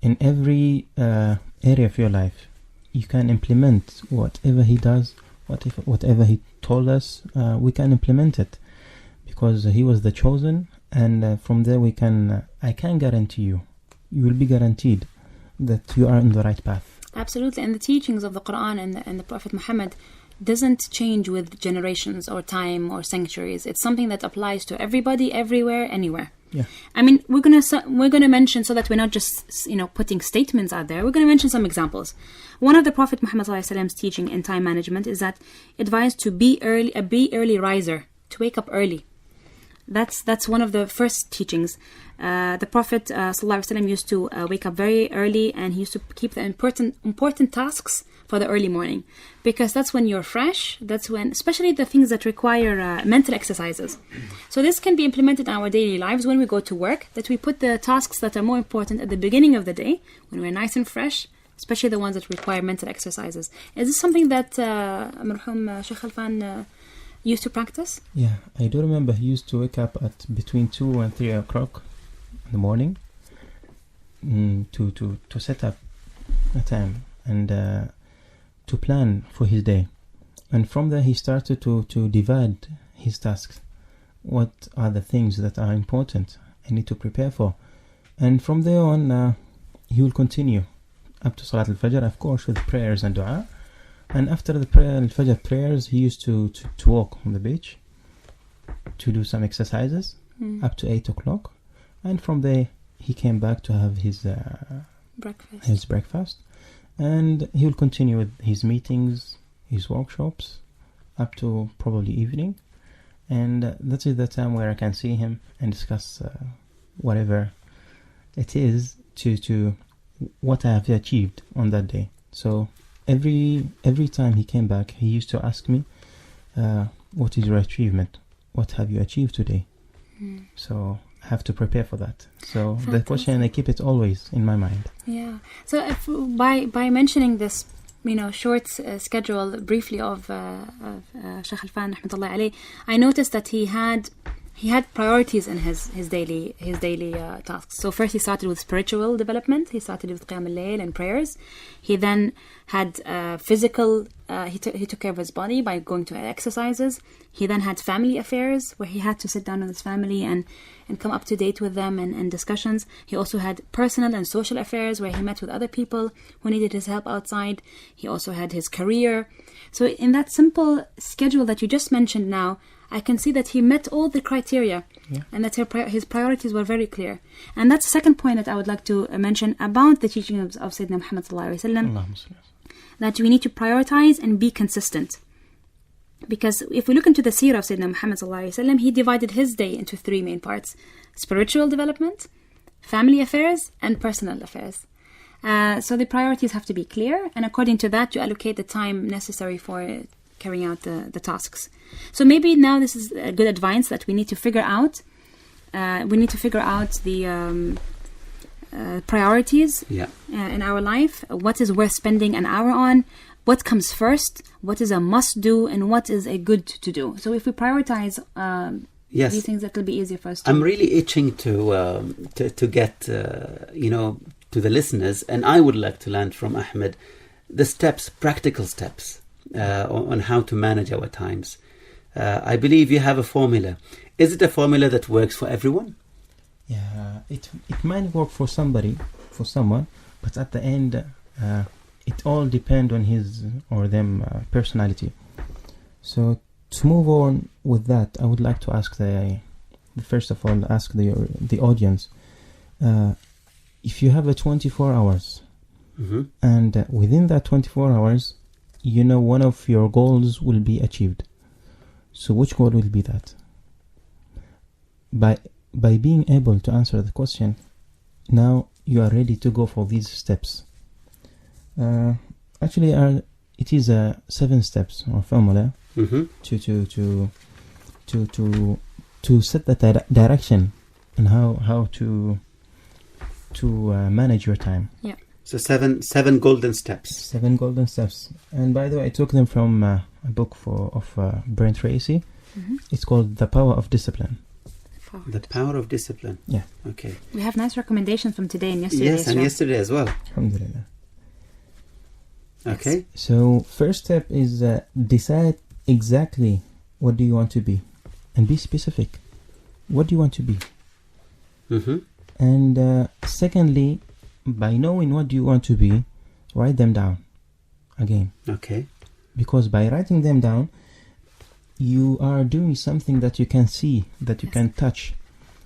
in every area of your life, you can implement whatever he does. Whatever he told us, we can implement it, because he was the chosen, and from there I can guarantee you will be guaranteed that you are on the right path. Absolutely, and the teachings of the Quran and the Prophet Muhammad doesn't change with generations or time or centuries. It's something that applies to everybody, everywhere, anywhere. Yeah. I mean, we're gonna mention, so that we're not just putting statements out there. We're gonna mention some examples. One of the Prophet Muhammad ﷺ's teaching in time management is that advised to be early riser, to wake up early. That's one of the first teachings. The Prophet ﷺ used to wake up very early, and he used to keep the important tasks for the early morning, because that's when you're fresh. That's when, especially the things that require mental exercises. So this can be implemented in our daily lives when we go to work, that we put the tasks that are more important at the beginning of the day, when we're nice and fresh, especially the ones that require mental exercises. Is this something that Marhum Sheikh Khalfan used to practice? Yeah, I do remember he used to wake up at between 2 and 3 o'clock in the morning to set up a time and to plan for his day. And from there he started to divide his tasks. What are the things that are important I need to prepare for? And from there on, he will continue up to Salat al-Fajr, of course, with prayers and dua. And after the Al-Fajr prayers, he used to walk on the beach to do some exercises up to 8 o'clock. And from there, he came back to have his breakfast. And he will continue with his meetings, his workshops, up to probably evening. And that is the time where I can see him and discuss whatever it is to what I have achieved on that day. So every time he came back, he used to ask me, what is your achievement? What have you achieved today? So I have to prepare for that. So the question, I keep it always in my mind. Yeah. So by mentioning this, short schedule briefly of Sheikh Khalfan rahmatullah alayh, I noticed that he had priorities in his daily tasks. So first he started with spiritual development. He started with Qiyam al-Layl and prayers. He then had physical, he took care of his body by going to exercises. He then had family affairs, where he had to sit down with his family and come up to date with them and discussions. He also had personal and social affairs, where he met with other people who needed his help outside. He also had his career. So in that simple schedule that you just mentioned now, I can see that he met all the criteria, and that his priorities were very clear. And that's the second point that I would like to mention about the teaching of Sayyidina Muhammad sallallahu alaihi wasallam, that we need to prioritize and be consistent. Because if we look into the seerah of Sayyidina Muhammad sallallahu alaihi wasallam, he divided his day into 3 main parts: spiritual development, family affairs, and personal affairs. So the priorities have to be clear, and according to that, you allocate the time necessary for carrying out the tasks. So maybe now this is a good advice that we need to figure out. We need to figure out the priorities in our life. What is worth spending an hour on? What comes first? What is a must do? And what is a good to do? So if we prioritize these things, that will be easier for us. I'm really itching to get to the listeners, and I would like to learn from Ahmed the steps, practical steps on how to manage our times. I believe you have a formula. Is it a formula that works for everyone? Yeah, it might work for someone, but at the end, it all depends on his or them personality. So to move on with that, I would like to ask first of all, ask the audience, if you have a 24 hours, and within that 24 hours, one of your goals will be achieved. So which goal will be that? By being able to answer the question, now you are ready to go for these steps. Actually, it is a 7 steps or formula Mm-hmm. to set the direction and how to manage your time. So seven golden steps. 7 golden steps. And by the way, I took them from a book of Brian Tracy. Mm-hmm. It's called The Power of Discipline. The power of discipline. Yeah. Okay. We have nice recommendations from today and yesterday. Yes, and yesterday as well. Alhamdulillah. Okay. So first step is decide exactly what do you want to be, and be specific. What do you want to be? Mm-hmm. And secondly, by knowing what you want to be, write them down again. Okay. Because by writing them down, you are doing something that you can see, that you can touch,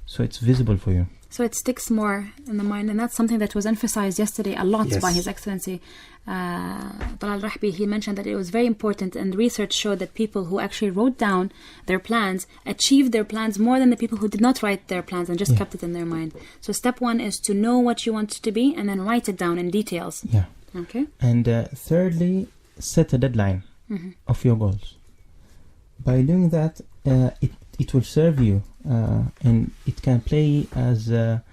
so it's visible for you. So it sticks more in the mind, and that's something that was emphasized yesterday a lot by His Excellency Talal Rahbi. He mentioned that it was very important, and research showed that people who actually wrote down their plans achieved their plans more than the people who did not write their plans and just kept it in their mind. So step 1 is to know what you want to be, and then write it down in details. Yeah. Okay. And thirdly, set a deadline of your goals. By doing that, it will serve you, and it can play as a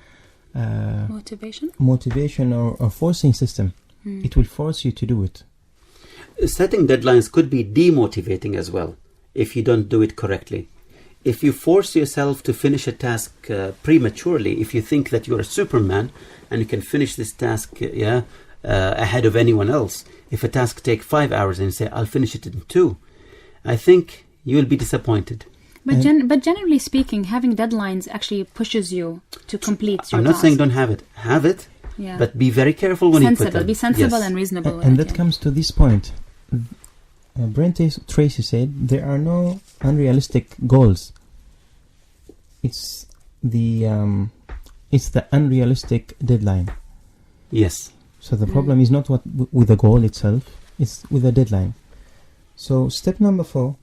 motivation or forcing system. It will force you to do it. Setting deadlines could be demotivating as well if you don't do it correctly. If you force yourself to finish a task prematurely, if you think that you're a Superman and you can finish this task ahead of anyone else, if a task takes 5 hours and you say, I'll finish it in 2, I think you will be disappointed. But generally speaking, having deadlines actually pushes you to complete your I'm not task. saying don't have it. Have it, but be very careful when you put them. Be sensible and reasonable. And that comes to this point. Brian Tracy said there are no unrealistic goals. It's the unrealistic deadline. Yes. So the problem is not with the goal itself; it's with the deadline. So step number 4.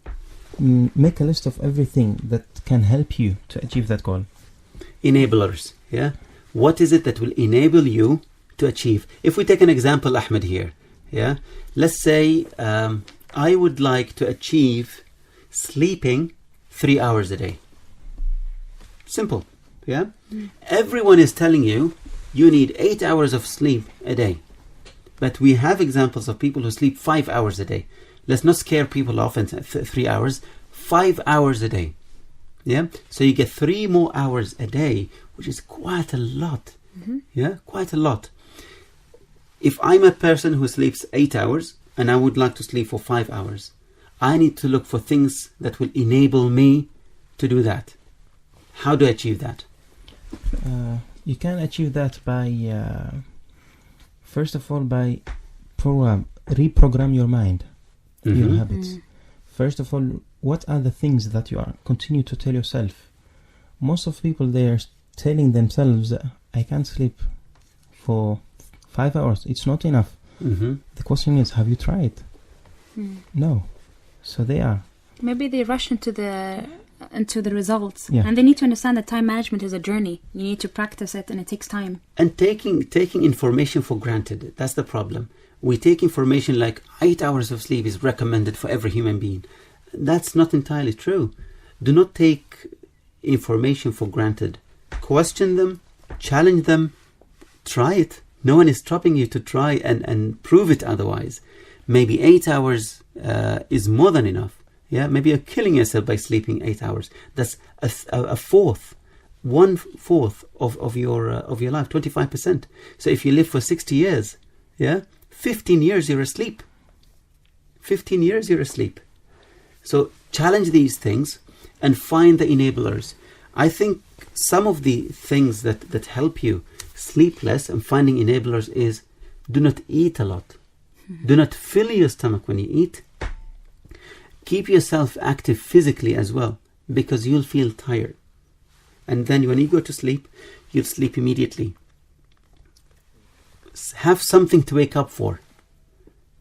Make a list of everything that can help you to achieve that goal. Enablers, yeah? What is it that will enable you to achieve? If we take an example, Ahmed, here, yeah? Let's say I would like to achieve sleeping 3 hours a day. Simple, yeah? Everyone is telling you need 8 hours of sleep a day. But we have examples of people who sleep 5 hours a day. Let's not scare people off and 3 hours. 5 hours a day. Yeah? So you get 3 more hours a day, which is quite a lot. Yeah? Quite a lot. If I'm a person who sleeps 8 hours and I would like to sleep for 5 hours, I need to look for things that will enable me to do that. How do I achieve that? You can achieve that by, first of all, by reprogram your mind. Your habits. First of all, what are the things that you are continue to tell yourself? Most of people, they are telling themselves, I can't sleep for 5 hours. It's not enough. The question is, have you tried? No. So they are. Maybe they rush into the results, Yeah. and they need to understand that time management is a journey. You need to practice it, and it takes time. And taking information for granted, that's the problem. We take information like 8 hours of sleep is recommended for every human being. That's not entirely true. Do not take information for granted. Question them, challenge them, try it. No one is stopping you to try and prove it otherwise. Maybe 8 hours is more than enough. Yeah, maybe you're killing yourself by sleeping 8 hours. That's a fourth, 1/4 of your life, 25%. So if you live for 60 years, yeah, 15 years you're asleep. 15 years you're asleep. So challenge these things and find the enablers. I think some of the things that help you sleep less and finding enablers is do not eat a lot. Do not fill your stomach when you eat. Keep yourself active physically as well, because you'll feel tired. And then when you go to sleep, you'll sleep immediately. Have something to wake up for.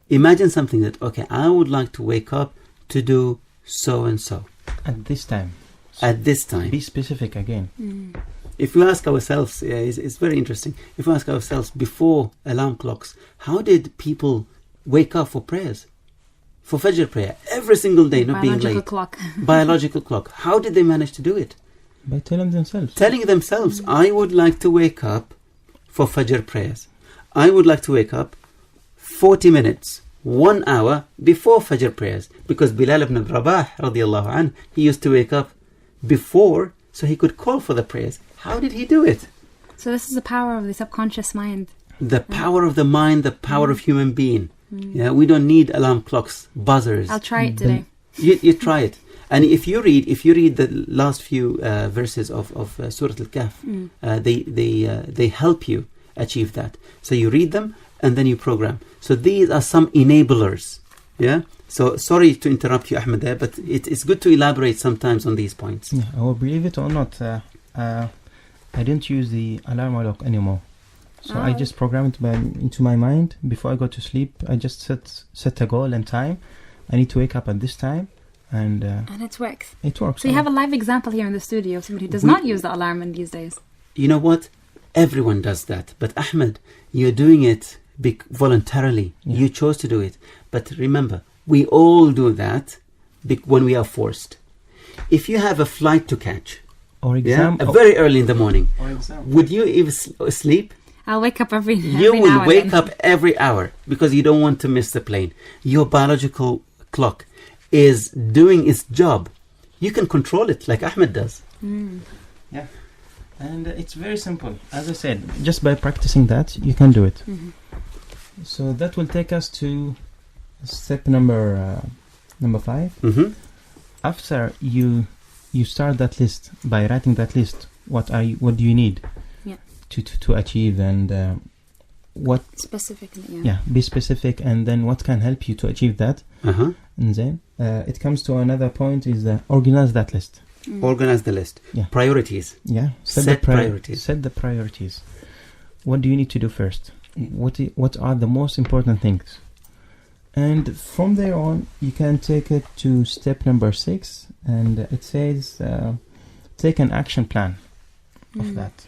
Imagine something that, okay, I would like to wake up to do so and so. At this time. At this time. Be specific again. If we ask ourselves, it's very interesting. If we ask ourselves before alarm clocks, how did people wake up for prayers? for Fajr prayer every single day, not being late. Clock. Biological clock. How did they manage to do it? By telling themselves. Telling themselves, I would like to wake up for Fajr prayers. I would like to wake up 40 minutes, 1 hour before Fajr prayers. Because Bilal ibn Rabah, radiallahu anh, he used to wake up before so he could call for the prayers. How did he do it? So this is the power of the subconscious mind. The power of the mind, the power of human being. Yeah, we don't need alarm clocks, buzzers. I'll try it today. You try it. And if you read the last few verses of Surah Al-Kahf, they help you achieve that. So you read them and then you program. So these are some enablers. Yeah. So sorry to interrupt you, Ahmed, there, but it's good to elaborate sometimes on these points. Yeah, I will believe it or not. I don't use the alarm clock anymore. So I just program it into my mind before I go to sleep. I just set a goal and time. I need to wake up at this time. And it works. It works. So you have a live example here in the studio, somebody who does not use the alarm in these days. You know what? Everyone does that. But Ahmed, you're doing it voluntarily. Yeah. You chose to do it. But remember, we all do that when we are forced. If you have a flight to catch, or exam, very early in the morning, would you even sleep? I'll wake up every You every will now wake and up every hour because you don't want to miss the plane. Your biological clock is doing its job. You can control it like Ahmed does. Yeah. And it's very simple. As I said, just by practicing that, you can do it. Mm-hmm. So that will take us to step number 5. Mm-hmm. After you start that list by writing that list, what do you need to achieve, and what specifically? Be specific, and then what can help you to achieve that. Uh-huh. And then it comes to another point: is organize that list. Organize the list. Yeah. Priorities. Yeah. Set priorities. Set the priorities. What do you need to do first? What are the most important things? And from there on, you can take it to step number 6, and it says take an action plan of that.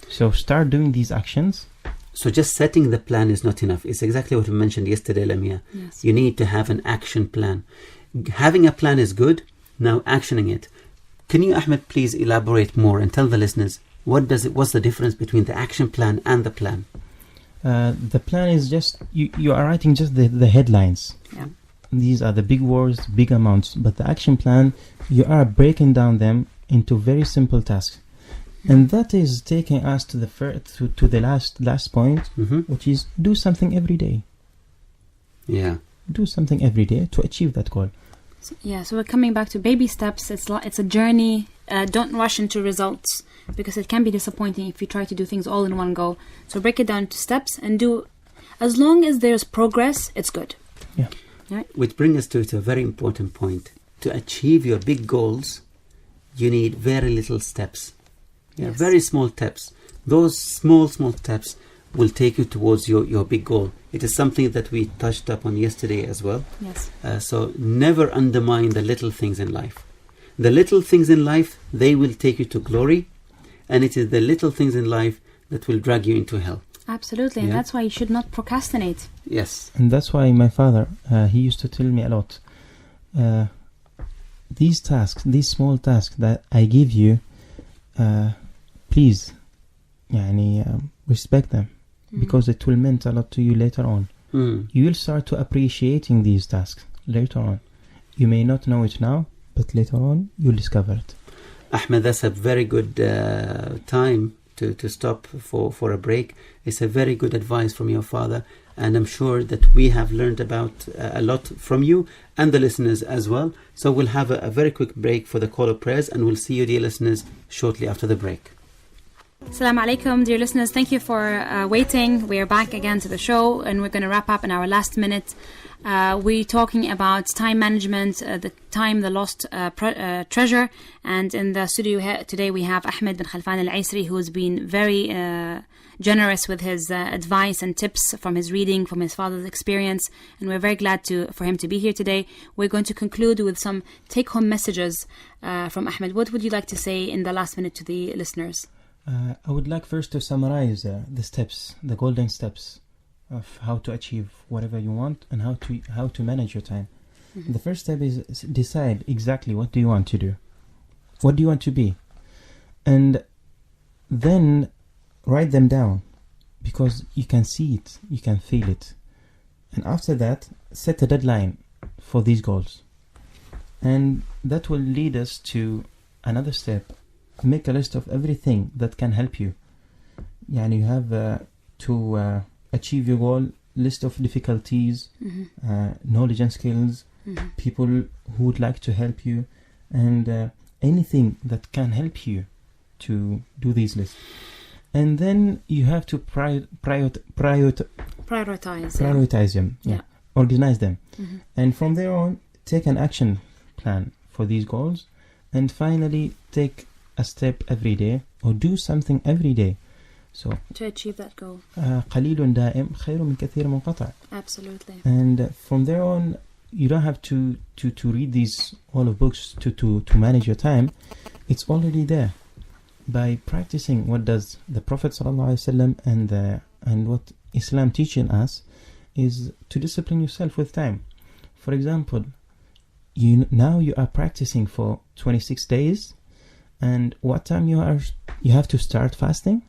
So start doing these actions. So just setting the plan is not enough. It's exactly what we mentioned yesterday, Lamia. Yes. You need to have an action plan. Having a plan is good. Now actioning it. Can you, Ahmed, please elaborate more and tell the listeners what's the difference between the action plan and the plan? The plan is just you are writing just the headlines. Yeah. These are the big words, big amounts. But the action plan, you are breaking down them into very simple tasks. And that is taking us to the last point, which is do something every day. Yeah. Do something every day to achieve that goal. So we're coming back to baby steps. It's a journey. Don't rush into results because it can be disappointing if you try to do things all in one go. So break it down to steps and do. As long as there's progress, it's good. Yeah. Right. Which brings us to a very important point. To achieve your big goals, you need very little steps. Yeah, Yes. Very small steps. Those small steps will take you towards your big goal. It is something that we touched upon yesterday as well. Yes. So never undermine the little things in life. The little things in life, they will take you to glory, and it is the little things in life that will drag you into hell. Absolutely, and that's why you should not procrastinate. Yes. And that's why my father, he used to tell me a lot. These tasks, these small tasks that I give you, please, respect them. Because it will mean a lot to you later on. You will start to appreciating these tasks later on. You may not know it now, but later on you'll discover it. Ahmed, that's a very good time to stop for a break. It's a very good advice from your father, and I'm sure that we have learned about a lot from you and the listeners as well. So we'll have a very quick break for the call of prayers, and we'll see you, dear listeners, shortly after the break. Assalamu alaikum, dear listeners. Thank you for waiting. We are back again to the show, and we're going to wrap up in our last minute. We're talking about time management, the lost treasure. And in the studio today we have Ahmed bin Khalfan al-Aisri, who has been very generous with his advice and tips from his reading, from his father's experience. And we're very glad for him to be here today. We're going to conclude with some take-home messages from Ahmed. What would you like to say in the last minute to the listeners? I would like first to summarize the steps, the golden steps of how to achieve whatever you want and how to manage your time. The first step is decide exactly what do you want to do, what do you want to be, and then write them down, because you can see it, you can feel it. And after that, set a deadline for these goals, and that will lead us to another step. Make a list of everything that can help you. Yani you have to achieve your goal, list of difficulties, knowledge and skills, people who would like to help you, and anything that can help you to do these lists. And then you have to prioritize them, organize them, and from there on take an action plan for these goals, and finally take a step every day or do something every day. So to achieve that goal. قليل دائم خير من كثير منقطع. Absolutely. And from there on, you don't have to read these all of books to manage your time. It's already there. By practicing what does the Prophet ﷺ and what Islam teaching us is to discipline yourself with time. For example, you are practicing for 26 days, and what time you have to start fasting,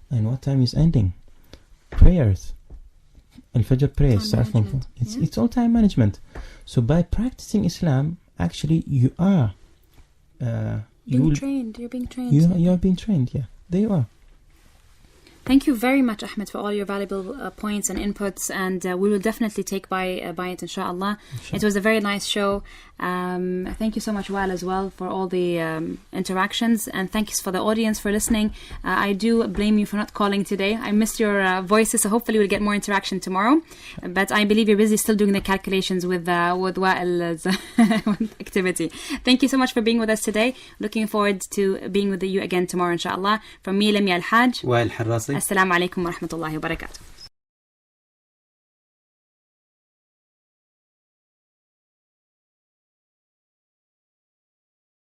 and what time is ending. Prayers, Al-Fajr prayers, it's all time management. So by practicing Islam, actually you are you're being trained. You are being trained. Yeah, there you are. Thank you very much, Ahmed, for all your valuable points and inputs, and we will definitely take by it, inshallah. It was a very nice show. Thank you so much, Wael, as well, for all the interactions, and thanks for the audience for listening. I do blame you for not calling today. I missed your voices, so hopefully we'll get more interaction tomorrow. But I believe you're busy still doing the calculations with Wael's activity. Thank you so much for being with us today. Looking forward to being with you again tomorrow, inshallah. From me, Lamia Al-Haj. Wael Harrasi. Assalamu alaikum wa rahmatullahi wa barakatuh.